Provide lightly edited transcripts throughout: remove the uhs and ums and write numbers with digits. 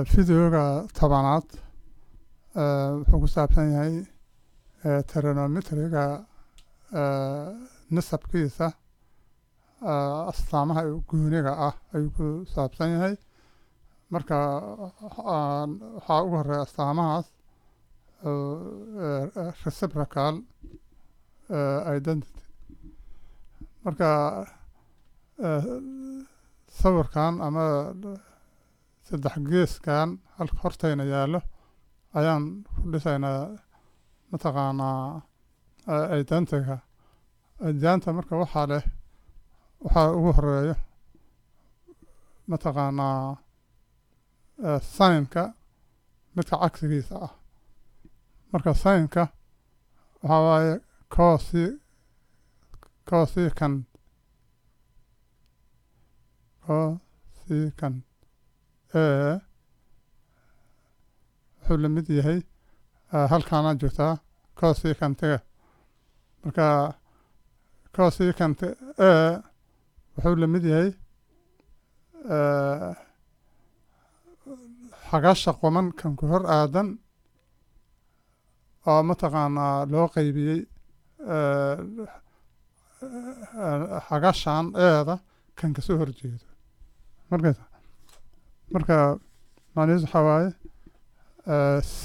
فيديوغا طبعاً wuxuu ku saabsan yahay trigonometriga nisabkiisa astaamaha gooniga ah ayuu ku saabsan yahay marka waxaa ugu horeeya astaamahaas reciprocal identity marka sawirkan ama saddex geeskan halka hortayna yaallo ayaan ku dhisaynaa mataqaanaa identiga marka waxaa ugu horeeyo mataqaanaa signka midka cagsigiisa ah marka signka waxaa waaye cosecant wuxuu la mid yahay halkaanaa joogtaa cosecantiga marka cosecant wuxuu la mid yahay xagasha quman kan ku hor aadan oo mataqaanaa loo qaybiyey xagashan eeda kan kasoo horjeedo marka macnihiisu waxaa waaye c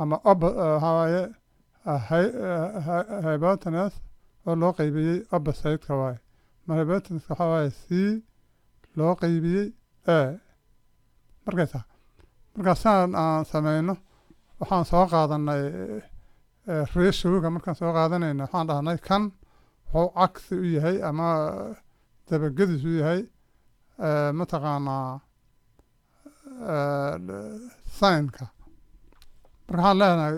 ama waxaa waaye hypotenuse oo loo qaybiyey opposite-ka waaye hypotenuse waxaa waaye c loo qaybiyey markaa saan aan sameyno waxaan soo qaadanay ratioga markaan soo qaadanayna waxaan dhahnay kan wuxuu cagsi u yahay ama dabagedis u yahay mataqaanaa signka marka waxaan leenahay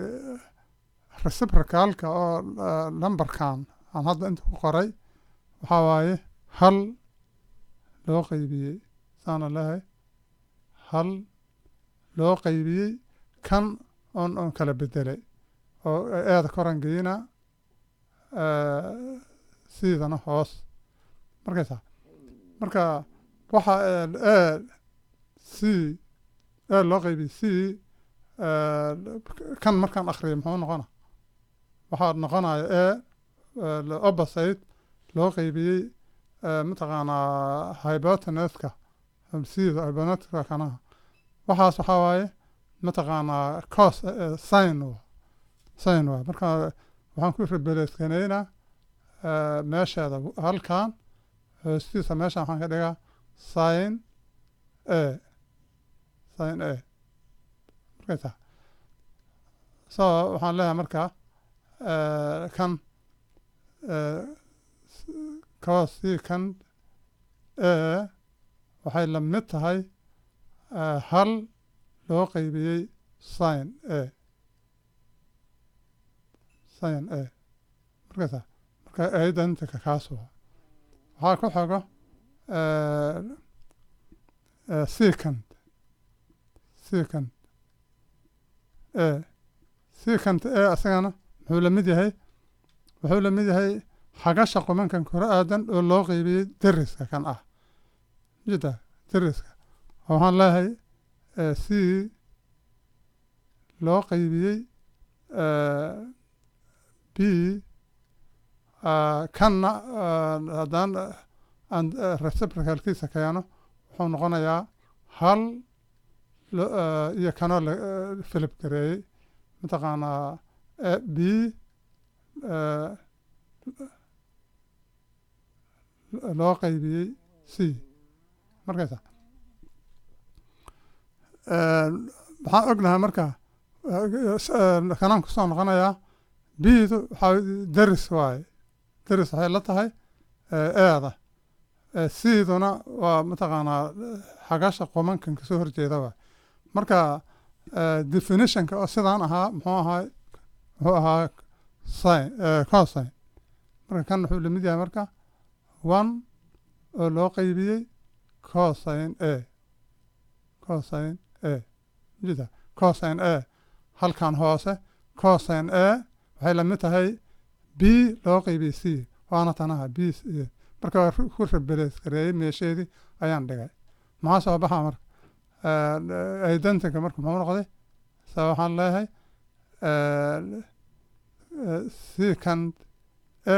reciprocalka oo numberkan aan hadda inta ku qoray waxaa waaye hal loo qaybiyey saana leehay hal loo qaybiyey kan oon kala bedelay oo eeda koran geyna siidana hoos marka waxa c loo qaybiyey c kan markaan akhriyo muxuu noqona waxaa noqonaya opposite loo qaybiyey mataqaanaa hypotenuska sida hypotenuska kanaha waxaas waxaa waaye mataqaanaa sin waa marka waxaan ku rebeleskanaynaa meesheeda halkan hoostiisa meeshan waxaan ka dhigaa sin markaysa so waxaan leeyahay marka kan cosecant waxay la mid tahay hal loo qaybiyey sin markaysa marka identika kaas waxaa ku xogo secant asagana wuxuu la mid yahay xagasha qumankan kore aadan oo loo qaybiyey deriska kan ah jida deriska waxaan leeyahay c loo qaybiyey b kanna haddaan aan reciprocalkiisa keeno wuxuu noqonayaa hal iyo kanoo la philip gareeyey mataqaanaa b loo qaybiyey c markaysa waxaan ognahay marka kanaan kusoo noqonayaa bdu waxaa deris waaye deris waxay la tahay eeda siiduna waa mataqaanaa xagasha qumankan kasoo horjeeda waay marka definitionka oo sidaan ahaa muxuu ahaa cosine marka kan wuxuu lamid yahay marka one oo loo qaybiyey cosine halkan hoose cosine waxay la mid tahay b loo qaybiyey c waana tanaha b marka waa ku rebeleskareeyey meesheedii ayaan dhigay maxaa soo baxa marka identiga marka muxuu noqday sa waxaan leeyahay secant a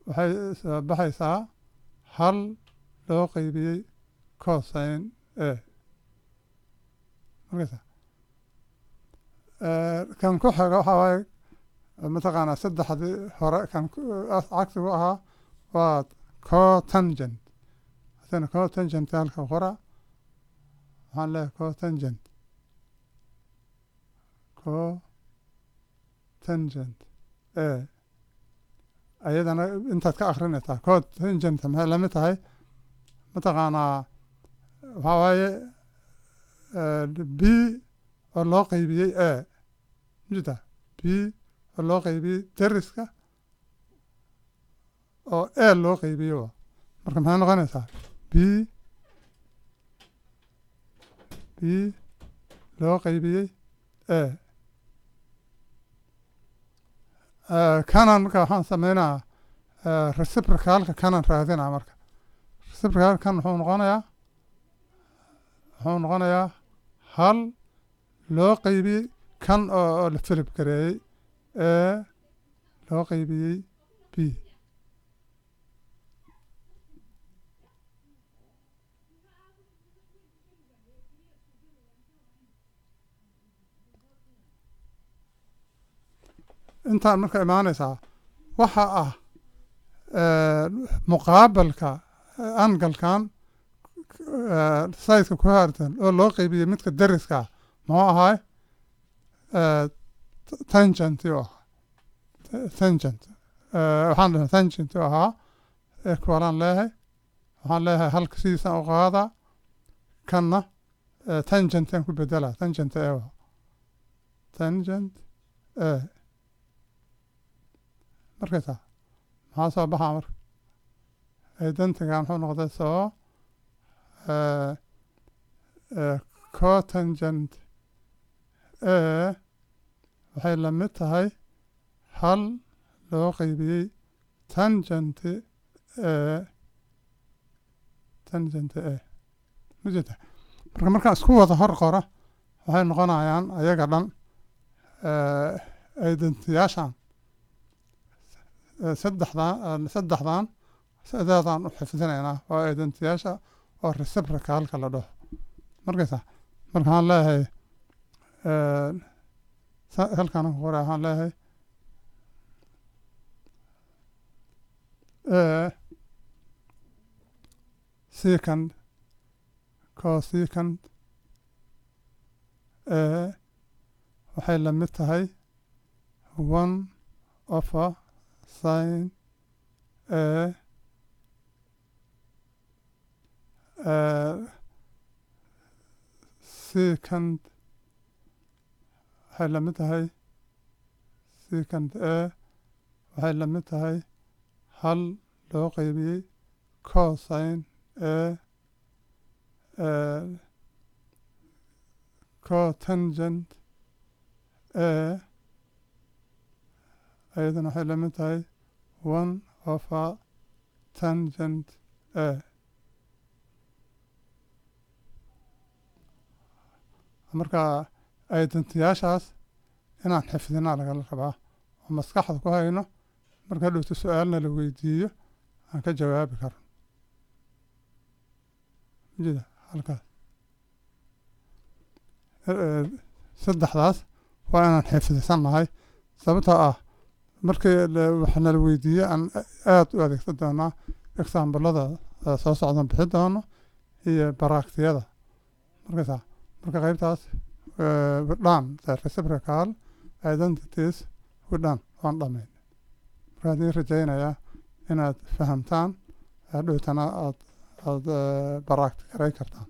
waxay soo baxaysaa hal loo qaybiyey cosine a markaysa kan ku xiga waxaa waaye mataqaanaa saddexdii hore kan cagsigu ahaa waa cotangent hadana cotangent halka qora waxaan leeyahay cotangent a ayadana intaad ka akrinaysaa cotangent maxay lamid tahay mataqaanaa waxaa waaye b oo loo qaybiyey a mjida b oo loo qaybiyey dariska oo a loo qaybiyo marka maxay noqonaysaa b loo qaybiyey a kanan marka waxaan sameynaa reciprocalka kanan raadinaa marka reciprocal kan wuxuu noqonayaa hal loo qaybiyey kan oo la filib gareeyey a loo qaybiyey b intaan marka imaanaysaa waxa ah muqaabalka angalkan sayska ku haartan oo loo qaybiyey midka dariska muxuu ahaay tangent u ahaa tangent waxaan dhahay tangent u ahaa equalaan leeyahay waxaan leeyahay halka sidiisaan u qaadaa kanna tangentan ku bedelaa tangent a tangent a markaysaa maxaa soo baxaa marka identiga muxuu noqday soo cotangent a waxay la mid tahay hal loo qaybiyey tangent a majirta marka markaan isku wada hor qora waxay noqonayaan ayaga dhan identiyaashan saddexdan sideedaan u xifdinaynaa waa identiyaasha oo reciprocalka la dhaho markaysa marka waxaan leeyahay halkaan ku qora waxaan leeyahay secant cosecant waxay la mid tahay 1/sin a secant waxay la mid tahay secant a waxay la mid tahay hal loo qaybiyey cosine a cotangent a ayadana waxay la mid tahay 1/tangent a marka identiyaashaas inaan xifdinaa lagala rabaa oo maskaxda ku hayno marka dhowto su-aalna la weydiiyo aan ka jawaabi karno jida halkaas saddexdaas waa inaan xifdisannahay sababtoo ah markii waxna la weydiiyo aan aada u adeegsan doonaa examblada soo socdan bixi doono iyo baraktiyada markaysaa marka qaybtaas widhaan reciprocal identities widhaan waan dhamayn marka haddii rajaynayaa inaad fahamtaan dhowtana aad barakti garay kartaan